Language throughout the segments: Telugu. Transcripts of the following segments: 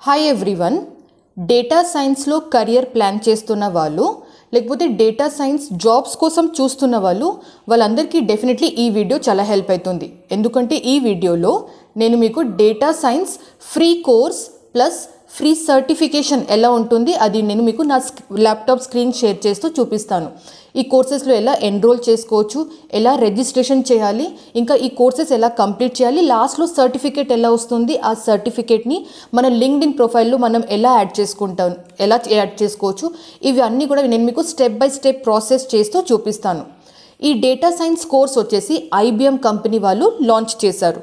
Hi everyone. డేటా సైన్స్లో కెరియర్ ప్లాన్ చేస్తున్న వాళ్ళు లేకపోతే డేటా సైన్స్ జాబ్స్ కోసం చూస్తున్న వాళ్ళందరికీ డెఫినెట్లీ ఈ వీడియో చాలా హెల్ప్ అవుతుంది. ఎందుకంటే ఈ వీడియోలో నేను మీకు data science free course plus free certification ఎలా ఉంటుంది అది నేను మీకు నా ల్యాప్టాప్ స్క్రీన్ షేర్ చేస్తూ చూపిస్తాను. ఈ కోర్సెస్లో ఎలా ఎన్రోల్ చేసుకోవచ్చు, ఎలా రిజిస్ట్రేషన్ చేయాలి, ఇంకా ఈ కోర్సెస్ ఎలా కంప్లీట్ చేయాలి, లాస్ట్లో సర్టిఫికేట్ ఎలా వస్తుంది, ఆ సర్టిఫికేట్ని మన లింక్డ్ఇన్ ప్రొఫైల్లో మనం ఎలా యాడ్ చేసుకోవచ్చు, ఇవి అన్నీ కూడా నేను మీకు స్టెప్ బై స్టెప్ ప్రాసెస్ చేస్తూ చూపిస్తాను. ఈ డేటా సైన్స్ కోర్స్ వచ్చేసి IBM కంపెనీ వాళ్ళు లాంచ్ చేశారు.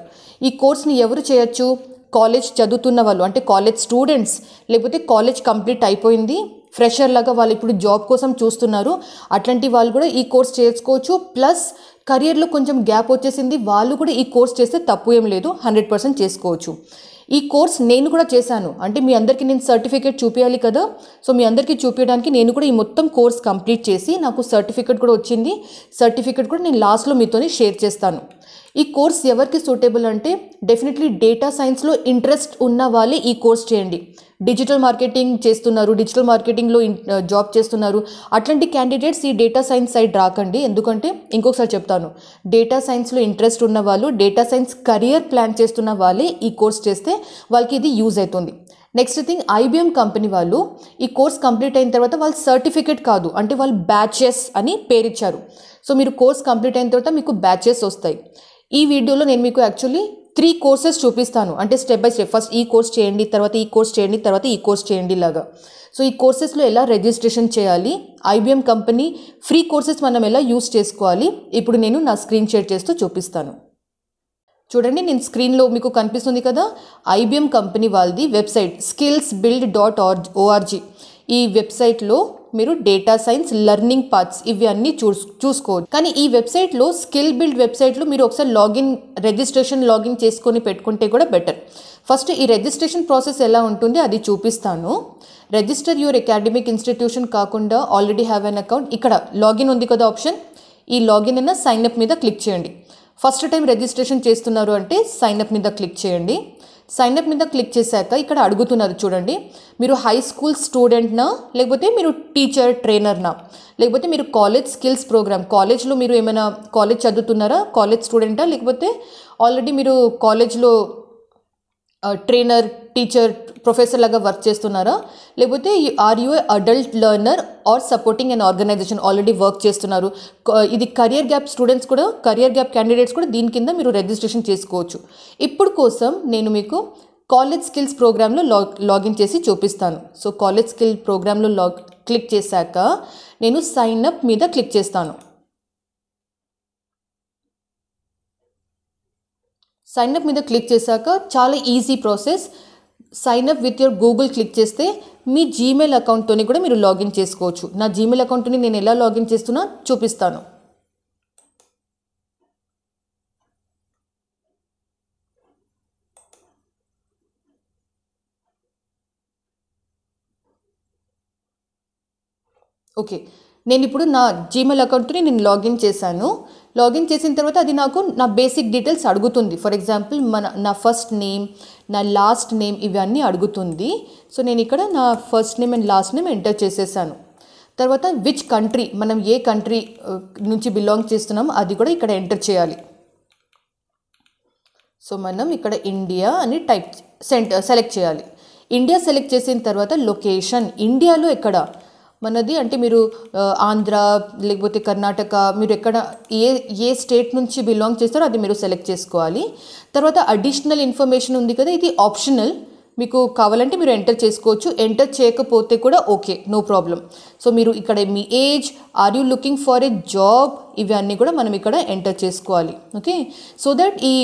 ఈ కోర్స్ని ఎవరు చేయొచ్చు? కాలేజ్ చదువుతున్న వాళ్ళు, అంటే కాలేజ్ స్టూడెంట్స్, లేకపోతే కాలేజ్ కంప్లీట్ అయిపోయింది ఫ్రెషర్ లాగా వాళ్ళు ఇప్పుడు జాబ్ కోసం చూస్తున్నారు, అట్లాంటి వాళ్ళు కూడా ఈ కోర్స్ చేసుకోవచ్చు. ప్లస్ కెరియర్లో కొంచెం గ్యాప్ వచ్చేసింది, వాళ్ళు కూడా ఈ కోర్స్ చేస్తే తప్పు ఏం లేదు, 100% చేసుకోవచ్చు. ఈ కోర్స్ నేను కూడా చేశాను, అంటే మీ అందరికీ నేను సర్టిఫికేట్ చూపించాలి కదా, సో మీ అందరికీ చూపించడానికి నేను కూడా ఈ మొత్తం కోర్స్ కంప్లీట్ చేసి నాకు సర్టిఫికేట్ కూడా వచ్చింది. సర్టిఫికేట్ కూడా నేను లాస్ట్లో మీతోని షేర్ చేస్తాను. ఈ కోర్స్ ఎవరికి సూటబుల్ అంటే డెఫినెట్లీ డేటా సైన్స్లో ఇంట్రెస్ట్ ఉన్న వాళ్ళే ఈ కోర్స్ చేయండి. డిజిటల్ మార్కెటింగ్ చేస్తున్నారు, డిజిటల్ మార్కెటింగ్లో జాబ్ చేస్తున్నారు, అట్లాంటి క్యాండిడేట్స్ ఈ డేటా సైన్స్ సైడ్ రాకండి. ఎందుకంటే ఇంకొకసారి చెప్తాను, డేటా సైన్స్లో ఇంట్రెస్ట్ ఉన్న వాళ్ళు, డేటా సైన్స్ కెరియర్ ప్లాన్ చేస్తున్న వాళ్ళే ఈ కోర్స్ చేస్తే వాళ్ళకి ఇది యూజ్ అవుతుంది. నెక్స్ట్ థింగ్, IBM కంపెనీ వాళ్ళు ఈ కోర్స్ కంప్లీట్ అయిన తర్వాత వాళ్ళు సర్టిఫికేట్ కాదు, అంటే వాళ్ళు బ్యాచెస్ అని పేరు ఇచ్చారు. సో మీరు కోర్స్ కంప్లీట్ అయిన తర్వాత మీకు బ్యాచెస్ వస్తాయి. ఈ వీడియోలో నేను మీకు యాక్చువల్లీ 3 కోర్సెస్ చూపిస్తాను, అంటే స్టెప్ బై స్టెప్. ఫస్ట్ ఈ కోర్స్ చేయండి, తర్వాత ఈ కోర్స్ చేయండి, తర్వాత ఈ కోర్స్ చేయండి లాగా. సో ఈ కోర్సెస్లో ఎలా రిజిస్ట్రేషన్ చేయాలి, IBM కంపెనీ ఫ్రీ కోర్సెస్ మనం ఎలా యూస్ చేసుకోవాలి, ఇప్పుడు నేను నా స్క్రీన్ షేర్ చేస్తూ చూపిస్తాను. చూడండి, నేను స్క్రీన్లో మీకు కనిపిస్తుంది కదా, IBM కంపెనీ వాళ్ళది వెబ్సైట్ skillsbuild.org. ఈ వెబ్సైట్లో మీరు డేటా సైన్స్ లెర్నింగ్ పాత్స్ ఇవి అన్నీ చూసుకోవచ్చు. కానీ ఈ వెబ్సైట్లో స్కిల్ బిల్డ్ వెబ్సైట్లో మీరు ఒకసారి రిజిస్ట్రేషన్ లాగిన్ చేసుకొని పెట్టుకుంటే కూడా బెటర్. ఫస్ట్ ఈ రిజిస్ట్రేషన్ ప్రాసెస్ ఎలా ఉంటుంది అది చూపిస్తాను. రిజిస్టర్ యువర్ అకాడమిక్ ఇన్స్టిట్యూషన్ కాకుండా ఆల్రెడీ హ్యావ్ అన్ అకౌంట్, ఇక్కడ లాగిన్ ఉంది కదా ఆప్షన్, ఈ లాగిన్ అయినా సైన్అప్ మీద క్లిక్ చేయండి. ఫస్ట్ టైం రిజిస్ట్రేషన్ చేస్తున్నారు అంటే సైన్అప్ మీద క్లిక్ చేయండి. సైన్అప్ మీద క్లిక్ చేశాక ఇక్కడ అడుగుతున్నారు చూడండి, మీరు హై స్కూల్ స్టూడెంట్నా, లేకపోతే మీరు టీచర్ ట్రైనర్నా, లేకపోతే మీరు కాలేజ్ స్కిల్స్ ప్రోగ్రామ్, కాలేజ్లో మీరు ఏమైనా కాలేజ్ చదువుతున్నారా, కాలేజ్ స్టూడెంటా, లేకపోతే ఆల్రెడీ మీరు కాలేజ్లో ట్రైనర్, టీచర్, ప్రొఫెసర్ లాగా వర్క్ చేస్తున్నారా, లేకపోతే are you adult learner or supporting an organization, already work చేస్తున్నారు. ఇది కెరియర్ గ్యాప్ స్టూడెంట్స్ కూడా, కెరియర్ గ్యాప్ క్యాండిడేట్స్ కూడా దీని కింద మీరు రిజిస్ట్రేషన్ చేసుకోవచ్చు. ఇప్పుడు కోసం నేను మీకు కాలేజ్ స్కిల్స్ ప్రోగ్రాంలో లాగిన్ చేసి చూపిస్తాను. సో కాలేజ్ స్కిల్ ప్రోగ్రాంలో క్లిక్ చేశాక నేను సైన్అప్ మీద క్లిక్ చేస్తాను. సైన్అప్ మీద క్లిక్ చేశాక చాలా easy process. Sign-up with your Google click చేస్తే మీ జీమెయిల్ అకౌంట్తోని కూడా మీరు లాగిన్ చేసుకోవచ్చు. నా జీమెయిల్ అకౌంట్ని నేను ఎలా లాగిన్ చేస్తున్నా చూపిస్తాను. ఓకే, నేను ఇప్పుడు నా జీమెయిల్ అకౌంట్ని నేను లాగిన్ చేశాను. లాగిన్ చేసిన తర్వాత అది నాకు నా బేసిక్ డీటెయిల్స్ అడుగుతుంది. ఫర్ ఎగ్జాంపుల్ నా ఫస్ట్ నేమ్, నా లాస్ట్ నేమ్ ఇవన్నీ అడుగుతుంది. సో నేను ఇక్కడ నా first name and last name enter చేసేసాను. తర్వాత విచ్ కంట్రీ, మనం ఏ కంట్రీ నుంచి బిలాంగ్ చేస్తున్నామో అది కూడా ఇక్కడ ఎంటర్ చేయాలి. సో మనం ఇక్కడ ఇండియా అని సెలెక్ట్ చేయాలి. ఇండియా సెలెక్ట్ చేసిన తర్వాత లొకేషన్, ఇండియాలో ఎక్కడ మనది, అంటే మీరు ఆంధ్ర లేకపోతే కర్ణాటక, మీరు ఎక్కడ ఏ స్టేట్ నుంచి బిలాంగ్ చేస్తారో అది మీరు సెలెక్ట్ చేసుకోవాలి. తర్వాత అడిషనల్ ఇన్ఫర్మేషన్ ఉంది కదా, ఇది ఆప్షనల్, మీకు కావాలంటే మీరు ఎంటర్ చేసుకోవచ్చు, ఎంటర్ చేయకపోతే కూడా ఓకే, నో ప్రాబ్లం. సో మీరు ఇక్కడ మీ age, are you looking for a job, ఇవన్నీ కూడా మనం ఇక్కడ ఎంటర్ చేసుకోవాలి. ఓకే, సో దట్ ఈ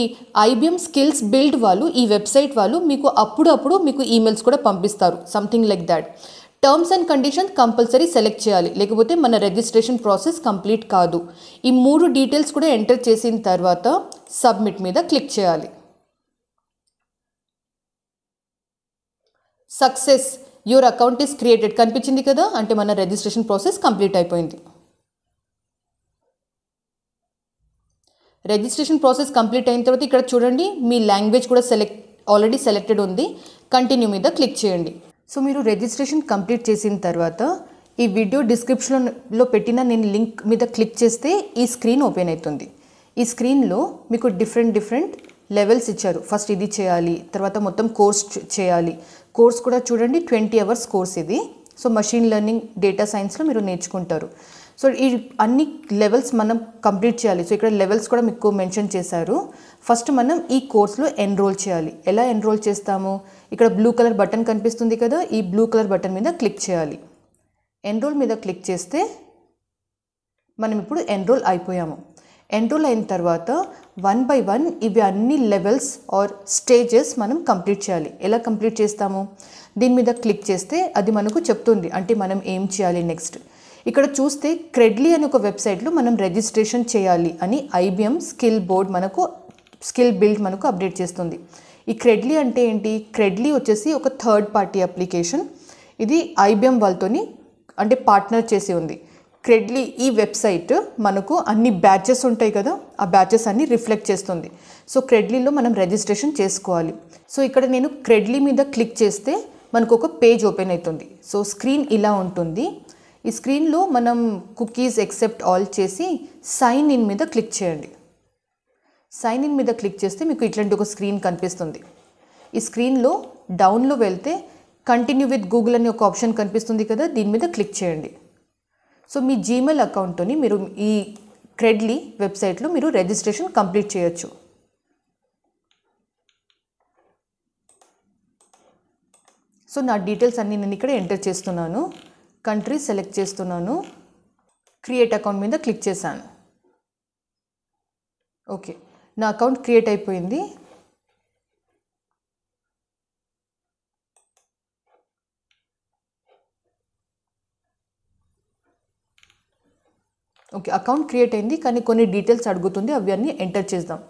IBM స్కిల్స్ బిల్డ్ వాళ్ళు, ఈ వెబ్సైట్ వాళ్ళు మీకు అప్పుడప్పుడు మీకు ఈమెయిల్స్ కూడా పంపిస్తారు, something like that. Terms and conditions compulsory select చేయాలి, లేకపోతే మన రిజిస్ట్రేషన్ ప్రాసెస్ కంప్లీట్ కాదు. ఈ 3 డీటెయిల్స్ కూడా ఎంటర్ చేసిన తర్వాత సబ్మిట్ మీద క్లిక్ చేయాలి. Success, your account is created కనిపించింది కదా, అంటే మన రిజిస్ట్రేషన్ ప్రాసెస్ కంప్లీట్ అయిపోయింది. రిజిస్ట్రేషన్ ప్రాసెస్ కంప్లీట్ అయిన తర్వాత ఇక్కడ చూడండి, మీ లాంగ్వేజ్ కూడా ఆల్రెడీ సెలెక్టెడ్ ఉంది. కంటిన్యూ మీద క్లిక్ చేయండి. సో మీరు రిజిస్ట్రేషన్ కంప్లీట్ చేసిన తర్వాత ఈ వీడియో డిస్క్రిప్షన్లో పెట్టిన నేను లింక్ మీద క్లిక్ చేస్తే ఈ స్క్రీన్ ఓపెన్ అవుతుంది. ఈ స్క్రీన్లో మీకు డిఫరెంట్ లెవెల్స్ ఇచ్చారు. ఫస్ట్ ఇది చేయాలి, తర్వాత మొత్తం కోర్స్ చేయాలి. కోర్స్ కూడా చూడండి 20 hours కోర్స్ ఇది. సో మెషిన్ లెర్నింగ్ డేటా సైన్స్లో మీరు నేర్చుకుంటారు. సో ఈ అన్ని లెవెల్స్ మనం కంప్లీట్ చేయాలి. సో ఇక్కడ లెవెల్స్ కూడా మీకు మెన్షన్ చేశారు. ఫస్ట్ మనం ఈ కోర్స్లో ఎన్రోల్ చేయాలి. ఎలా ఎన్రోల్ చేస్తాము? ఇక్కడ బ్లూ కలర్ బటన్ కనిపిస్తుంది కదా, ఈ బ్లూ కలర్ బటన్ మీద క్లిక్ చేయాలి. ఎన్రోల్ మీద క్లిక్ చేస్తే మనం ఇప్పుడు ఎన్రోల్ అయిపోయాము. ఎన్రోల్ అయిన తర్వాత 1 by 1 ఇవి అన్ని లెవెల్స్ ఆర్ స్టేజెస్ మనం కంప్లీట్ చేయాలి. ఎలా కంప్లీట్ చేస్తాము? దీని మీద క్లిక్ చేస్తే అది మనకు చెప్తుంది, అంటే మనం ఏం చేయాలి నెక్స్ట్. ఇక్కడ చూస్తే క్రెడ్లీ అనే ఒక వెబ్సైట్లో మనం రిజిస్ట్రేషన్ చేయాలి అని IBM స్కిల్ బోర్డ్ మనకు స్కిల్ బిల్డ్ మనకు అప్డేట్ చేస్తుంది. ఈ క్రెడ్లీ అంటే ఏంటి? క్రెడ్లీ వచ్చేసి ఒక థర్డ్ పార్టీ అప్లికేషన్. ఇది IBM వాళ్ళతోని అంటే పార్ట్నర్ చేసి ఉంది. క్రెడ్లీ ఈ వెబ్సైట్ మనకు అన్ని బ్యాచెస్ ఉంటాయి కదా, ఆ బ్యాచెస్ అన్ని రిఫ్లెక్ట్ చేస్తుంది. సో క్రెడ్లీలో మనం రిజిస్ట్రేషన్ చేసుకోవాలి. సో ఇక్కడ నేను క్రెడ్లీ మీద క్లిక్ చేస్తే మనకు ఒక పేజ్ ఓపెన్ అవుతుంది. సో స్క్రీన్ ఇలా ఉంటుంది. ఈ స్క్రీన్లో మనం కుకీస్ ఎక్సెప్ట్ ఆల్ చేసి సైన్ ఇన్ మీద క్లిక్ చేయండి. సైన్ ఇన్ మీద క్లిక్ చేస్తే మీకు ఇట్లాంటి ఒక స్క్రీన్ కనిపిస్తుంది. ఈ స్క్రీన్లో డౌన్లో వెళ్తే కంటిన్యూ విత్ గూగుల్ అనే ఒక ఆప్షన్ కనిపిస్తుంది కదా, దీని మీద క్లిక్ చేయండి. సో మీ జీమెయిల్ అకౌంట్తోని మీరు ఈ క్రెడ్లీ వెబ్సైట్లో మీరు రిజిస్ట్రేషన్ కంప్లీట్ చేయొచ్చు. సో నా డీటెయిల్స్ అన్నీ నేను ఇక్కడ ఎంటర్ చేస్తున్నాను. కంట్రీ సెలెక్ట్ చేస్తున్నాను. క్రియేట్ అకౌంట్ మీద క్లిక్ చేశాను. ఓకే, నా అకౌంట్ క్రియేట్ అయిపోయింది. ఓకే, అకౌంట్ క్రియేట్ అయింది, కానీ కొన్ని డీటెయిల్స్ అడుగుతుంది, అవి అన్నీ ఎంటర్ చేద్దాం.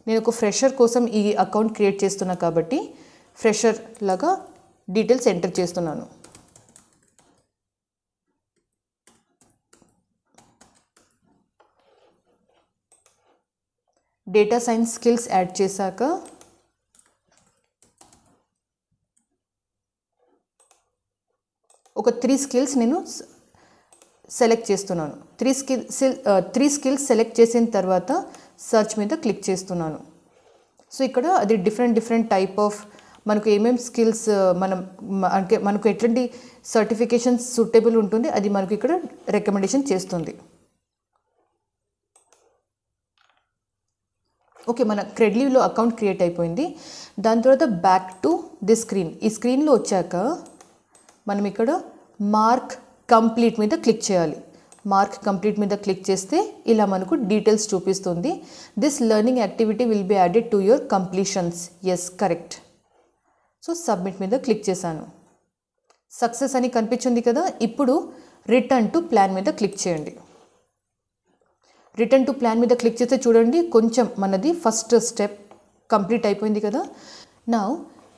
నేను ఒక ఫ్రెషర్ కోసం ఈ అకౌంట్ క్రియేట్ చేస్తున్నా కాబట్టి ఫ్రెషర్ లాగా డీటెయిల్స్ ఎంటర్ చేస్తున్నాను. డేటా సైన్స్ స్కిల్స్ యాడ్ చేశాక ఒక 3 స్కిల్స్ నేను సెలెక్ట్ చేస్తున్నాను. 3 స్కిల్స్ సెలెక్ట్ చేసిన తర్వాత సర్చ్ మీద క్లిక్ చేస్తున్నాను. సో ఇక్కడ అది డిఫరెంట్ టైప్ ఆఫ్ మనకు ఏమేమి స్కిల్స్ మనకు ఎట్లాంటి సర్టిఫికేషన్స్ సూటబుల్ ఉంటుంది అది మనకు ఇక్కడ రికమెండేషన్ చేస్తుంది. ఓకే, మన క్రెడ్లీలో అకౌంట్ క్రియేట్ అయిపోయింది. దాని తర్వాత బ్యాక్ టు ది స్క్రీన్. ఈ స్క్రీన్లో వచ్చాక మనం ఇక్కడ మార్క్ కంప్లీట్ మీద క్లిక్ చేయాలి. మార్క్ కంప్లీట్ మీద క్లిక్ చేస్తే ఇలా మనకు డీటెయిల్స్ చూపిస్తుంది. This learning activity will be added to your completions. Yes, correct. So submit మీద క్లిక్ చేశాను. సక్సెస్ అని కనిపించింది కదా. ఇప్పుడు రిటర్న్ టు ప్లాన్ మీద క్లిక్ చేయండి. రిటర్న్ టు ప్లాన్ మీద క్లిక్ చేస్తే చూడండి కొంచెం మనది ఫస్ట్ స్టెప్ కంప్లీట్ అయిపోయింది కదా. నా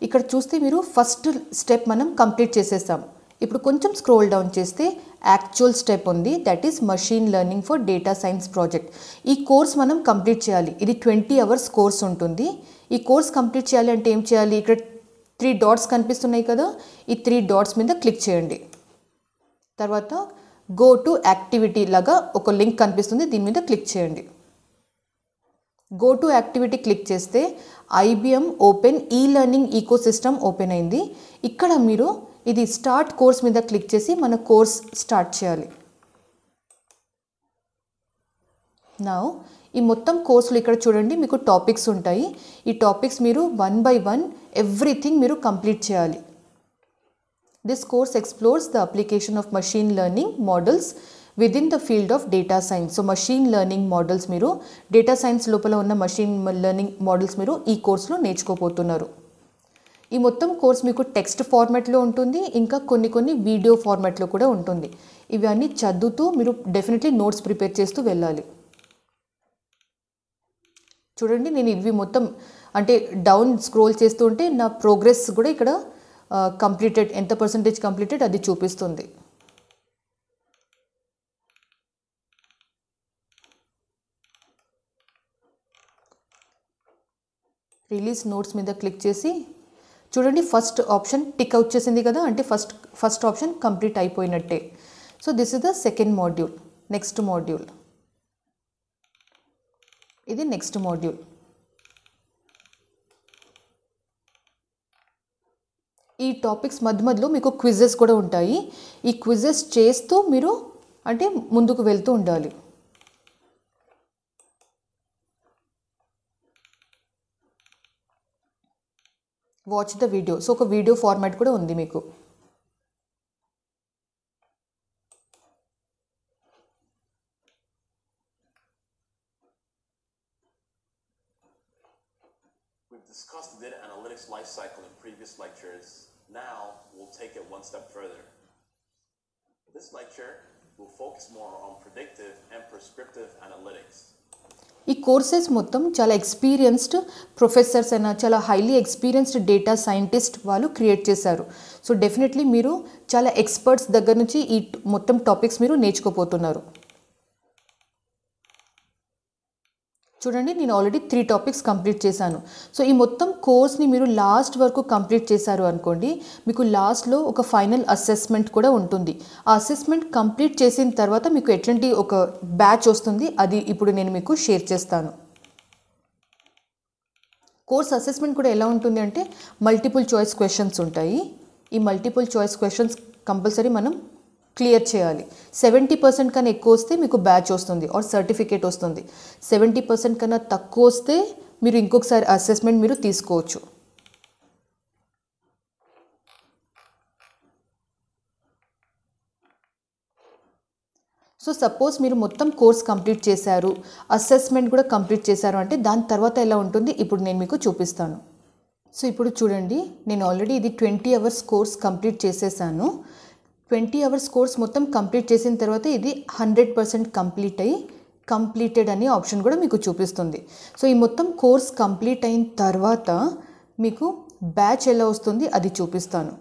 ఇక్కడ చూస్తే మీరు ఫస్ట్ స్టెప్ మనం కంప్లీట్ చేసేస్తాం. ఇప్పుడు కొంచెం స్క్రోల్ డౌన్ చేస్తే యాక్చువల్ స్టెప్ ఉంది, that is machine learning for data science project. ఈ కోర్స్ మనం కంప్లీట్ చేయాలి. ఇది 20 hours కోర్స్ ఉంటుంది. ఈ కోర్స్ కంప్లీట్ చేయాలి అంటే ఏం చేయాలి? ఇక్కడ 3 dots కనిపిస్తున్నాయి కదా, ఈ 3 dots మీద క్లిక్ చేయండి. తర్వాత గో టు యాక్టివిటీ లాగా ఒక లింక్ కనిపిస్తుంది, దీని మీద క్లిక్ చేయండి. గో టు యాక్టివిటీ క్లిక్ చేస్తే IBM ఓపెన్ ఈ లెర్నింగ్ ఈకో సిస్టమ్ ఓపెన్ అయింది. ఇక్కడ మీరు ఇది స్టార్ట్ కోర్స్ మీద క్లిక్ చేసి మన కోర్స్ స్టార్ట్ చేయాలి. నా ఈ మొత్తం కోర్సులు ఇక్కడ చూడండి మీకు టాపిక్స్ ఉంటాయి. ఈ టాపిక్స్ మీరు 1 by 1 ఎవ్రీథింగ్ మీరు కంప్లీట్ చేయాలి. This course explores the application of machine learning models within the field of data science. So machine learning models మీరు డేటా సైన్స్ లోపల ఉన్న మషీన్ లెర్నింగ్ మోడల్స్ మీరు ఈ కోర్సులో నేర్చుకోబోతున్నారు. ఈ మొత్తం కోర్స్ మీకు టెక్స్ట్ ఫార్మాట్లో ఉంటుంది, ఇంకా కొన్ని వీడియో ఫార్మాట్లో కూడా ఉంటుంది. ఇవన్నీ చదువుతూ మీరు డెఫినెట్లీ నోట్స్ ప్రిపేర్ చేస్తూ వెళ్ళాలి. చూడండి నేను ఇవి మొత్తం అంటే డౌన్ స్క్రోల్ చేస్తూ ఉంటే నా ప్రోగ్రెస్ కూడా ఇక్కడ కంప్లీటెడ్ ఎంత పర్సంటేజ్ కంప్లీటెడ్ అది చూపిస్తుంది. రిలీజ్ నోట్స్ మీద క్లిక్ చేసి చూడండి ఫస్ట్ ఆప్షన్ టిక్ అవుట్ చేసింది కదా, అంటే ఫస్ట్ ఆప్షన్ కంప్లీట్ అయిపోయినట్టే. So this is the second module. Next module, ఇది నెక్స్ట్ మాడ్యూల్. ఈ టాపిక్స్ మధ్యలో మీకు క్విజెస్ కూడా ఉంటాయి. ఈ క్విజెస్ చేస్తూ మీరు అంటే ముందుకు వెళ్తూ ఉండాలి. Watch the video. సో ఒక వీడియో ఫార్మాట్ కూడా ఉంది మీకు. We've discussed the data analytics life cycle in previous lectures. Now we'll take it one step further. This lecture will focus more on predictive and prescriptive analytics. ఈ కోర్సెస్ మొత్తం చాలా ఎక్స్పీరియన్స్డ్ ప్రొఫెసర్స్ అయినా చాలా హైలీ ఎక్స్పీరియన్స్డ్ డేటా సైంటిస్ట్ వాళ్ళు క్రియేట్ చేశారు. సో డెఫినెట్లీ మీరు చాలా ఎక్స్పర్ట్స్ దగ్గర నుంచి ఈ మొత్తం టాపిక్స్ మీరు నేర్చుకోపోతున్నారు. చూడండి నేను ఆల్రెడీ 3 టాపిక్స్ కంప్లీట్ చేశాను. సో ఈ మొత్తం కోర్స్ని మీరు లాస్ట్ వరకు కంప్లీట్ చేశారు అనుకోండి, మీకు లాస్ట్లో ఒక ఫైనల్ అసెస్మెంట్ కూడా ఉంటుంది. ఆ అసెస్మెంట్ కంప్లీట్ చేసిన తర్వాత మీకు ఎట్లాంటి ఒక బ్యాచ్ వస్తుంది, అది ఇప్పుడు నేను మీకు షేర్ చేస్తాను. కోర్స్ అసెస్మెంట్ కూడా ఎలా ఉంటుంది అంటే మల్టిపుల్ చాయిస్ క్వశ్చన్స్ ఉంటాయి. ఈ మల్టిపుల్ చాయిస్ క్వశ్చన్స్ కంపల్సరీ మనం క్లియర్ చేయాలి. 70% కన్నా ఎక్కువ వస్తే మీకు బ్యాచ్ వస్తుంది ఆర్ సర్టిఫికేట్ వస్తుంది. 70% కన్నా తక్కువ వస్తే మీరు ఇంకొకసారి అసెస్మెంట్ మీరు తీసుకోవచ్చు. సో సపోజ్ మీరు మొత్తం కోర్స్ కంప్లీట్ చేశారు, అసెస్మెంట్ కూడా కంప్లీట్ చేశారు అంటే దాని తర్వాత ఎలా ఉంటుంది ఇప్పుడు నేను మీకు చూపిస్తాను. సో ఇప్పుడు చూడండి నేను ఆల్రెడీ ఇది 20 అవర్స్ కోర్స్ కంప్లీట్ చేసేసాను. 20 అవర్స్ కోర్స్ మొత్తం కంప్లీట్ చేసిన తర్వాత ఇది 100% కంప్లీట్ అయ్యి కంప్లీటెడ్ అనే ఆప్షన్ కూడా మీకు చూపిస్తుంది. సో ఈ మొత్తం కోర్స్ కంప్లీట్ అయిన తర్వాత మీకు బ్యాచ్ ఎలా వస్తుంది అది చూపిస్తాను.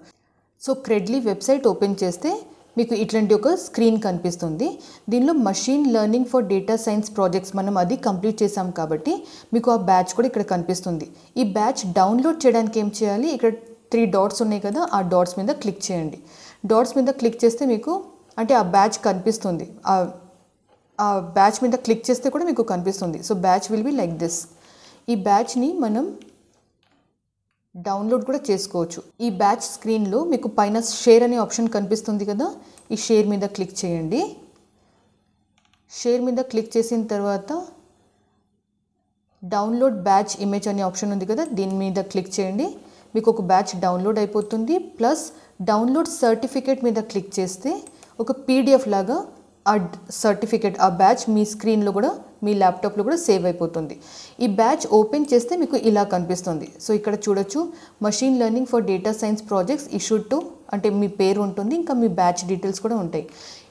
సో క్రెడ్లీ వెబ్సైట్ ఓపెన్ చేస్తే మీకు ఇట్లాంటి ఒక స్క్రీన్ కనిపిస్తుంది. దీనిలో machine learning for data science projects మనం అది కంప్లీట్ చేసాం కాబట్టి మీకు ఆ బ్యాచ్ కూడా ఇక్కడ కనిపిస్తుంది. ఈ బ్యాచ్ డౌన్లోడ్ చేయడానికి ఏం చేయాలి, ఇక్కడ 3 డాట్స్ ఉన్నాయి కదా, ఆ డాట్స్ మీద క్లిక్ చేయండి. డాట్స్ మీద క్లిక్ చేస్తే మీకు అంటే ఆ బ్యాచ్ కనిపిస్తుంది. ఆ బ్యాచ్ మీద క్లిక్ చేస్తే కూడా మీకు కనిపిస్తుంది. So batch will be like this. ఈ బ్యాచ్ని మనం డౌన్లోడ్ కూడా చేసుకోవచ్చు. ఈ బ్యాచ్ స్క్రీన్లో మీకు పైన షేర్ అనే ఆప్షన్ కనిపిస్తుంది కదా, ఈ షేర్ మీద క్లిక్ చేయండి. షేర్ మీద క్లిక్ చేసిన తర్వాత డౌన్లోడ్ బ్యాచ్ ఇమేజ్ అనే ఆప్షన్ ఉంది కదా, దీని మీద క్లిక్ చేయండి. మీకు ఒక బ్యాచ్ డౌన్లోడ్ అయిపోతుంది. ప్లస్ డౌన్లోడ్ సర్టిఫికేట్ మీద క్లిక్ చేస్తే ఒక PDF లాగా ఆ సర్టిఫికేట్ ఆ బ్యాచ్ మీ స్క్రీన్లో కూడా మీ ల్యాప్టాప్లో కూడా సేవ్ అయిపోతుంది. ఈ బ్యాచ్ ఓపెన్ చేస్తే మీకు ఇలా కనిపిస్తుంది. సో ఇక్కడ చూడొచ్చు machine learning for data science projects issued to అంటే మీ పేరు ఉంటుంది, ఇంకా మీ బ్యాచ్ డీటెయిల్స్ కూడా ఉంటాయి.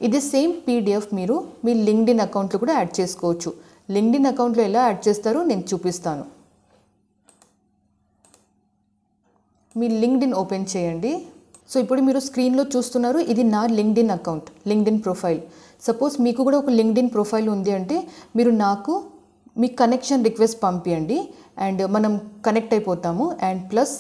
ఇది సేమ్ PDF మీరు మీ లింక్డ్ఇన్ అకౌంట్లో కూడా యాడ్ చేసుకోవచ్చు. లింక్డ్ఇన్ అకౌంట్లో ఎలా యాడ్ చేస్తారో నేను చూపిస్తాను. మీ లింక్డ్ఇన్ ఓపెన్ చేయండి. సో ఇప్పుడు మీరు స్క్రీన్లో చూస్తున్నారు, ఇది నా LinkedIn account, LinkedIn profile. Suppose మీకు కూడా ఒక లింక్డ్ఇన్ ప్రొఫైల్ ఉంది అంటే మీరు నాకు మీ కనెక్షన్ రిక్వెస్ట్ పంపించండి అండ్ మనం కనెక్ట్ అయిపోతాము. అండ్ ప్లస్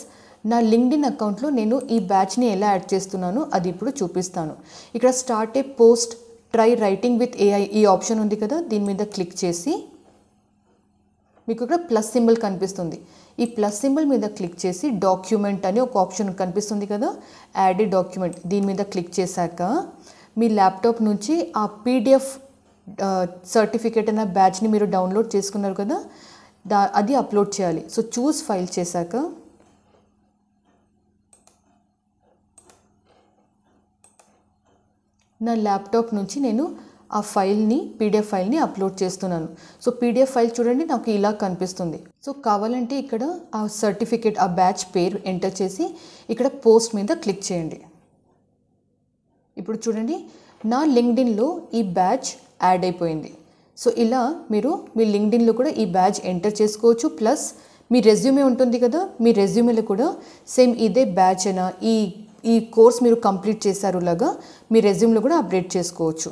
నా లింక్డ్ఇన్ అకౌంట్లో నేను ఈ బ్యాచ్ని ఎలా యాడ్ చేస్తున్నానో అది ఇప్పుడు చూపిస్తాను. ఇక్కడ start A post try writing with AI ఈ ఆప్షన్ ఉంది కదా, దీని మీద క్లిక్ చేసి మీకు ఇక్కడ ప్లస్ సింబల్ కనిపిస్తుంది. ఈ ప్లస్ సింబల్ మీద క్లిక్ చేసి డాక్యుమెంట్ అని ఒక ఆప్షన్ కనిపిస్తుంది కదా, యాడ్ ఏ డాక్యుమెంట్, దీని మీద క్లిక్ చేశాక మీ ల్యాప్టాప్ నుంచి ఆ PDF సర్టిఫికేట్ అనే బ్యాచ్ని మీరు డౌన్లోడ్ చేసుకున్నారు కదా, అది అప్లోడ్ చేయాలి. సో చూస్ ఫైల్ చేశాక నా ల్యాప్టాప్ నుంచి నేను ఆ ఫైల్ని PDF ఫైల్ని అప్లోడ్ చేస్తున్నాను. సో PDF ఫైల్ చూడండి నాకు ఇలా కనిపిస్తుంది. సో కావాలంటే ఇక్కడ ఆ సర్టిఫికేట్ ఆ బ్యాచ్ పేరు ఎంటర్ చేసి ఇక్కడ పోస్ట్ మీద క్లిక్ చేయండి. ఇప్పుడు చూడండి నా లింక్డ్ఇన్లో ఈ బ్యాచ్ యాడ్ అయిపోయింది. సో ఇలా మీరు మీ లింక్డ్ఇన్లో కూడా ఈ బ్యాచ్ ఎంటర్ చేసుకోవచ్చు. ప్లస్ మీ రెజ్యూమే ఉంటుంది కదా, మీ రెజ్యూమేలో కూడా సేమ్ ఇదే బ్యాచ్ అయినా ఈ కోర్స్ మీరు కంప్లీట్ చేశారు లాగా మీ రెజ్యూమ్లో కూడా అప్డేట్ చేసుకోవచ్చు.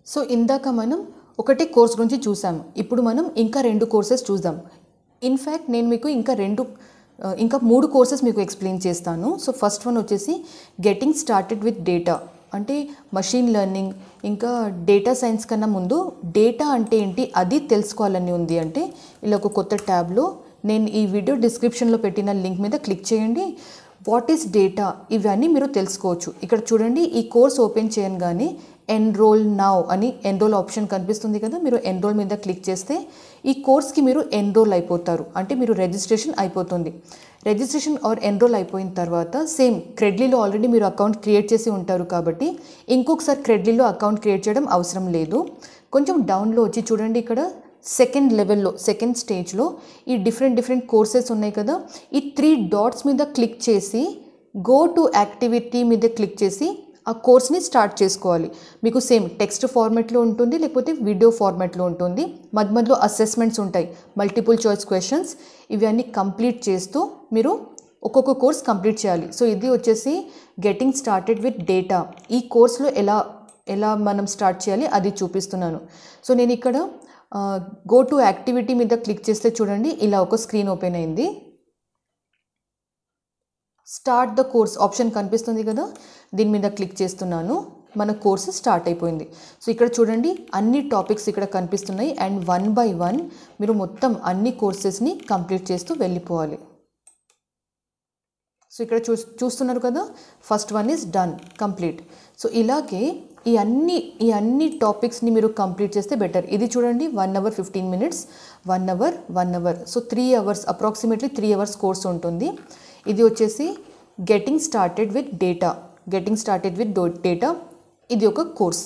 సో ఇందాక మనం ఒకటే కోర్స్ గురించి చూసాము, ఇప్పుడు మనం ఇంకా 2 కోర్సెస్ చూద్దాం. ఇన్ఫ్యాక్ట్ నేను మీకు ఇంకా 3 కోర్సెస్ మీకు ఎక్స్ప్లెయిన్ చేస్తాను. సో ఫస్ట్ వన్ వచ్చేసి గెటింగ్ స్టార్టెడ్ విత్ డేటా, అంటే మషిన్ లెర్నింగ్ ఇంకా డేటా సైన్స్ కన్నా ముందు డేటా అంటే ఏంటి అది తెలుసుకోవాలని ఉంది అంటే ఇలా ఒక కొత్త ట్యాబ్లో నేను ఈ వీడియో డిస్క్రిప్షన్లో పెట్టిన లింక్ మీద క్లిక్ చేయండి. వాట్ ఈస్ డేటా ఇవన్నీ మీరు తెలుసుకోవచ్చు. ఇక్కడ చూడండి, ఈ కోర్స్ ఓపెన్ చేయగానే ఎన్రోల్ నౌ అని ఎన్రోల్ ఆప్షన్ కనిపిస్తుంది కదా, మీరు ఎన్రోల్ మీద క్లిక్ చేస్తే ఈ కోర్స్కి మీరు ఎన్రోల్ అయిపోతారు, అంటే మీరు రిజిస్ట్రేషన్ అయిపోతుంది. రిజిస్ట్రేషన్ ఆర్ ఎన్రోల్ అయిపోయిన తర్వాత సేమ్ క్రెడ్లీలో ఆల్రెడీ మీరు అకౌంట్ క్రియేట్ చేసి ఉంటారు కాబట్టి ఇంకొకసారి క్రెడ్లీలో అకౌంట్ క్రియేట్ చేయడం అవసరం లేదు. కొంచెం డౌన్లో వచ్చి చూడండి, ఇక్కడ సెకండ్ లెవెల్లో సెకండ్ స్టేజ్లో ఈ డిఫరెంట్ కోర్సెస్ ఉన్నాయి కదా, ఈ 3 డాట్స్ మీద క్లిక్ చేసి గో టు యాక్టివిటీ మీద క్లిక్ చేసి ఆ కోర్స్ని స్టార్ట్ చేసుకోవాలి. మీకు సేమ్ టెక్స్ట్ ఫార్మాట్లో ఉంటుంది, లేకపోతే వీడియో ఫార్మాట్లో ఉంటుంది. మధ్యలో అసెస్మెంట్స్ ఉంటాయి, మల్టిపుల్ చాయిస్ క్వశ్చన్స్, ఇవన్నీ కంప్లీట్ చేస్తూ మీరు ఒక్కొక్క కోర్స్ కంప్లీట్ చేయాలి. సో ఇది వచ్చేసి గెటింగ్ స్టార్టెడ్ విత్ డేటా. ఈ కోర్స్లో ఎలా మనం స్టార్ట్ చేయాలి అది చూపిస్తున్నాను. సో నేను ఇక్కడ గో టు యాక్టివిటీ మీద క్లిక్ చేస్తే చూడండి, ఇలా ఒక స్క్రీన్ ఓపెన్ అయింది. స్టార్ట్ ద కోర్స్ ఆప్షన్ కనిపిస్తుంది కదా, దీని మీద క్లిక్ చేస్తున్నాను. మన కోర్సు స్టార్ట్ అయిపోయింది. సో ఇక్కడ చూడండి, అన్ని టాపిక్స్ ఇక్కడ కనిపిస్తున్నాయి అండ్ 1 by 1 మీరు మొత్తం అన్ని కోర్సెస్ని కంప్లీట్ చేస్తూ వెళ్ళిపోవాలి. సో ఇక్కడ చూస్తున్నారు కదా, first one is done, complete. So ఇలాగే ఈ అన్ని టాపిక్స్ని మీరు కంప్లీట్ చేస్తే బెటర్. ఇది చూడండి 1 hour 15 minutes, 1 hour. So 3 hours, approximately 3 hours course ఉంటుంది. ఇది వచ్చేసి గెటింగ్ స్టార్టెడ్ విత్ డేటా, ఇది ఒక కోర్స్.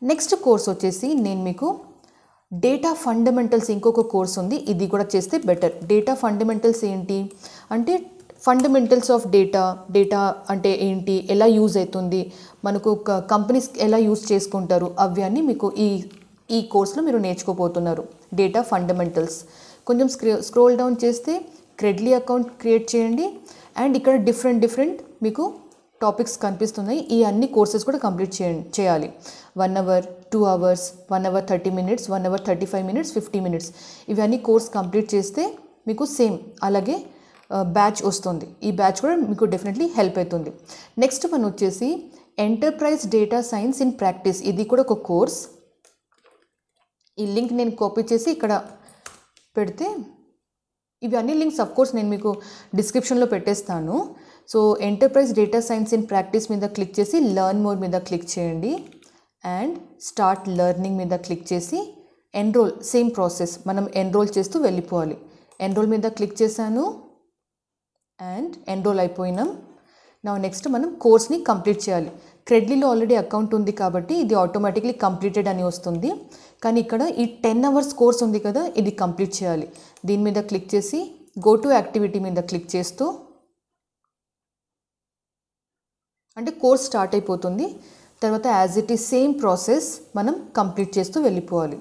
నెక్స్ట్ కోర్స్ వచ్చేసి నేను మీకు డేటా ఫండమెంటల్స్ ఇంకొక కోర్స్ ఉంది, ఇది కూడా చేస్తే బెటర్. డేటా ఫండమెంటల్స్ ఏంటి అంటే ఫండమెంటల్స్ ఆఫ్ డేటా అంటే ఏంటి, ఎలా యూజ్ అవుతుంది, మనకు కంపెనీస్ ఎలా యూజ్ చేసుకుంటారు, అవి అన్నీ మీకు ఈ కోర్స్లో మీరు నేర్చుకోబోతున్నారు. Data fundamentals. కొంచెం స్క్రోల్ డౌన్ చేస్తే క్రెడ్లీ అకౌంట్ క్రియేట్ చేయండి అండ్ ఇక్కడ డిఫరెంట్ మీకు టాపిక్స్ కనిపిస్తున్నాయి. ఈ అన్ని కోర్సెస్ కూడా కంప్లీట్ చేయాలి. 1 hour, 2 hours, 1 hour 30 minutes, 1 hour 35 minutes, 50 minutes, ఇవన్నీ కోర్స్ కంప్లీట్ చేస్తే మీకు సేమ్ అలాగే బ్యాచ్ వస్తుంది. ఈ బ్యాచ్ కూడా మీకు డెఫినెట్లీ హెల్ప్ అవుతుంది. నెక్స్ట్ వన్ వచ్చేసి enterprise data science in practice, ఇది కూడా ఒక కోర్స్. ఈ లింక్ నేను కాపీ చేసి ఇక్కడ పెడితే ఇవి అన్ని లింక్స్ కోర్స్ నేను మీకు డిస్క్రిప్షన్లో పెట్టేస్తాను. So enterprise data science in practice మీద క్లిక్ చేసి లెర్న్ మోర్ మీద క్లిక్ చేయండి అండ్ స్టార్ట్ లెర్నింగ్ మీద క్లిక్ చేసి ఎన్రోల్, సేమ్ ప్రాసెస్ మనం ఎన్రోల్ చేస్తూ వెళ్ళిపోవాలి. ఎన్రోల్ మీద క్లిక్ చేశాను అండ్ ఎన్రోల్ అయిపోయినాం. నా నెక్స్ట్ మనం కోర్స్ని కంప్లీట్ చేయాలి. క్రెడ్లీలో ఆల్రెడీ అకౌంట్ ఉంది కాబట్టి ఇది ఆటోమేటిక్లీ కంప్లీటెడ్ అని వస్తుంది. కానీ ఇక్కడ ఈ 10 hours కోర్స్ ఉంది కదా, ఇది కంప్లీట్ చేయాలి. దీని మీద క్లిక్ చేసి గో టు యాక్టివిటీ మీద క్లిక్ చేస్తూ అంటే కోర్స్ స్టార్ట్ అయిపోతుంది. తర్వాత as it is same process మనం కంప్లీట్ చేస్తూ వెళ్ళిపోవాలి.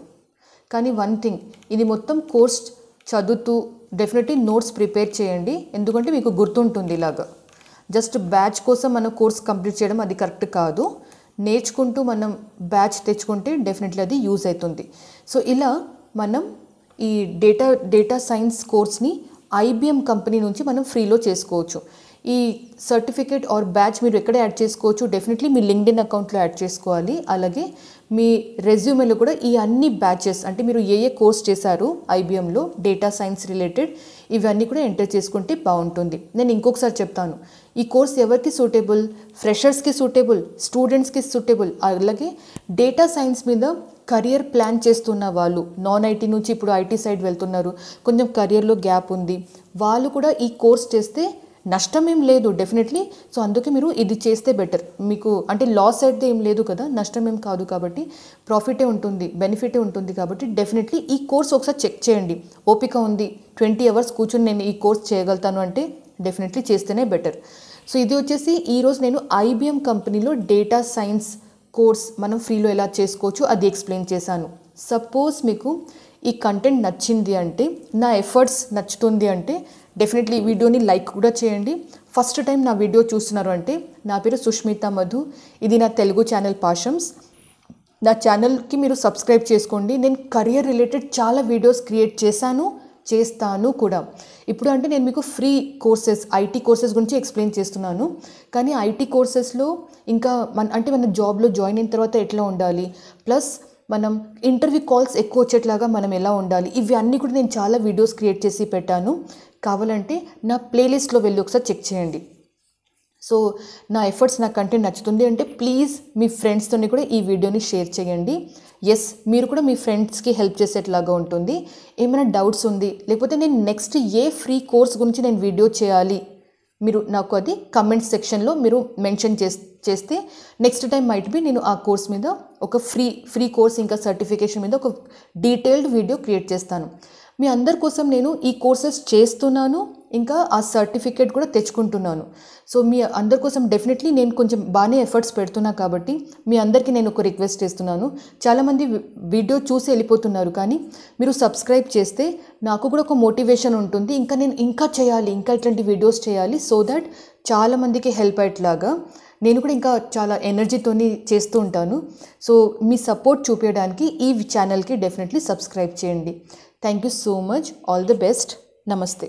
కానీ వన్ థింగ్, ఇది మొత్తం కోర్స్ చదువుతూ డెఫినెట్లీ నోట్స్ ప్రిపేర్ చేయండి, ఎందుకంటే మీకు గుర్తుంటుంది. ఇలాగా జస్ట్ బ్యాచ్ కోసం మనం కోర్స్ కంప్లీట్ చేయడం అది కరెక్ట్ కాదు. నేర్చుకుంటూ మనం బ్యాచ్ తెచ్చుకుంటే డెఫినెట్లీ అది యూజ్ అవుతుంది. సో ఇలా మనం ఈ డేటా సైన్స్ కోర్స్ని IBM కంపెనీ నుంచి మనం ఫ్రీలో చేసుకోవచ్చు. ఈ సర్టిఫికేట్ ఆర్ బ్యాచ్ మీరు ఎక్కడ యాడ్ చేసుకోవచ్చు, డెఫినెట్లీ మీ లింక్డ్ఇన్ అకౌంట్లో యాడ్ చేసుకోవాలి. అలాగే మీ రెజ్యూమేలో కూడా ఈ అన్ని బ్యాచెస్ అంటే మీరు ఏ కోర్స్ చేశారు IBMలో డేటా సైన్స్ రిలేటెడ్ ఇవన్నీ కూడా ఎంటర్ చేసుకుంటే బాగుంటుంది. నేను ఇంకొకసారి చెప్తాను, ఈ కోర్స్ ఎవరికి సూటబుల్, ఫ్రెషర్స్కి సూటబుల్, స్టూడెంట్స్కి సూటబుల్, అలాగే డేటా సైన్స్ మీద కెరియర్ ప్లాన్ చేస్తున్న వాళ్ళు, నాన్ ఐటీ నుంచి ఇప్పుడు ఐటీ సైడ్ వెళ్తున్నారు, కొంచెం కెరియర్లో గ్యాప్ ఉంది, వాళ్ళు కూడా ఈ కోర్స్ చేస్తే నష్టం ఏం లేదు డెఫినెట్లీ. సో అందుకే మీరు ఇది చేస్తే బెటర్. మీకు అంటే లాస్ అయితే ఏం లేదు కదా, నష్టం ఏం కాదు కాబట్టి ప్రాఫిటే ఉంటుంది, బెనిఫిటే ఉంటుంది కాబట్టి డెఫినెట్లీ ఈ కోర్స్ ఒకసారి చెక్ చేయండి. ఓపిక ఉంది, 20 hours కూర్చొని నేను ఈ కోర్స్ చేయగలుగుతాను అంటే డెఫినెట్లీ చేస్తేనే బెటర్. సో ఇది వచ్చేసి ఈరోజు నేను IBM కంపెనీలో డేటా సైన్స్ కోర్స్ మనం ఫ్రీలో ఎలా చేసుకోవచ్చు అది ఎక్స్ప్లెయిన్ చేశాను. సపోజ్ మీకు ఈ కంటెంట్ నచ్చింది అంటే, నా ఎఫర్ట్స్ నచ్చుతుంది అంటే డెఫినెట్లీ ఈ వీడియోని లైక్ కూడా చేయండి. ఫస్ట్ టైం నా వీడియో చూస్తున్నారు అంటే, నా పేరు సుష్మిత మధు, ఇది నా తెలుగు ఛానల్ పాషమ్స్. నా ఛానల్కి మీరు సబ్స్క్రైబ్ చేసుకోండి. నేను కెరియర్ రిలేటెడ్ చాలా వీడియోస్ క్రియేట్ చేశాను, చేస్తాను కూడా. ఇప్పుడు అంటే నేను మీకు ఫ్రీ కోర్సెస్, ఐటీ కోర్సెస్ గురించి ఎక్స్ప్లెయిన్ చేస్తున్నాను. కానీ ఐటీ కోర్సెస్లో ఇంకా మన జాబ్లో జాయిన్ అయిన తర్వాత ఎట్లా ఉండాలి, ప్లస్ మనం ఇంటర్వ్యూ కాల్స్ ఎక్కువ వచ్చేట్లాగా మనం ఎలా ఉండాలి, ఇవి అన్నీ కూడా నేను చాలా వీడియోస్ క్రియేట్ చేసి పెట్టాను. కావాలంటే నా ప్లేలిస్ట్లో వెళ్ళి ఒకసారి చెక్ చేయండి. సో నా ఎఫర్ట్స్, నా కంటెంట్ నచ్చుతుంది అంటే ప్లీజ్ మీ ఫ్రెండ్స్తో కూడా ఈ వీడియోని షేర్ చేయండి. ఎస్, మీరు కూడా మీ ఫ్రెండ్స్కి హెల్ప్ చేసేట్లాగా ఉంటుంది. ఏమైనా డౌట్స్ ఉంది, లేకపోతే నేను నెక్స్ట్ ఏ ఫ్రీ కోర్స్ గురించి నేను వీడియో చేయాలి, మీరు నాకు అది కమెంట్ సెక్షన్లో మీరు మెన్షన్ చేస్తే నెక్స్ట్ టైం మైట్ బి నేను ఆ కోర్స్ మీద ఒక ఫ్రీ కోర్స్ ఇంకా సర్టిఫికేషన్ మీద ఒక డీటెయిల్డ్ వీడియో క్రియేట్ చేస్తాను. మీ అందరి కోసం నేను ఈ కోర్సెస్ చేస్తున్నాను, ఇంకా ఆ సర్టిఫికేట్ కూడా తెచ్చుకుంటున్నాను. సో మీ అందరి కోసం డెఫినెట్లీ నేను కొంచెం బాగానే ఎఫర్ట్స్ పెడుతున్నా కాబట్టి మీ అందరికీ నేను ఒక రిక్వెస్ట్ చేస్తున్నాను. చాలామంది వీడియో చూసి వెళ్ళిపోతున్నారు, కానీ మీరు సబ్స్క్రైబ్ చేస్తే నాకు కూడా ఒక మోటివేషన్ ఉంటుంది, ఇంకా నేను ఇంకా చేయాలి, ఇంకా ఇట్లాంటి వీడియోస్ చేయాలి, సో దట్ చాలామందికి హెల్ప్ అయ్యేట్లాగా నేను కూడా ఇంకా చాలా ఎనర్జీతోని చేస్తూ ఉంటాను. సో మీ సపోర్ట్ చూపించడానికి ఈ ఛానల్కి డెఫినెట్లీ సబ్స్క్రైబ్ చేయండి. Thank you so much. All the best. నమస్తే.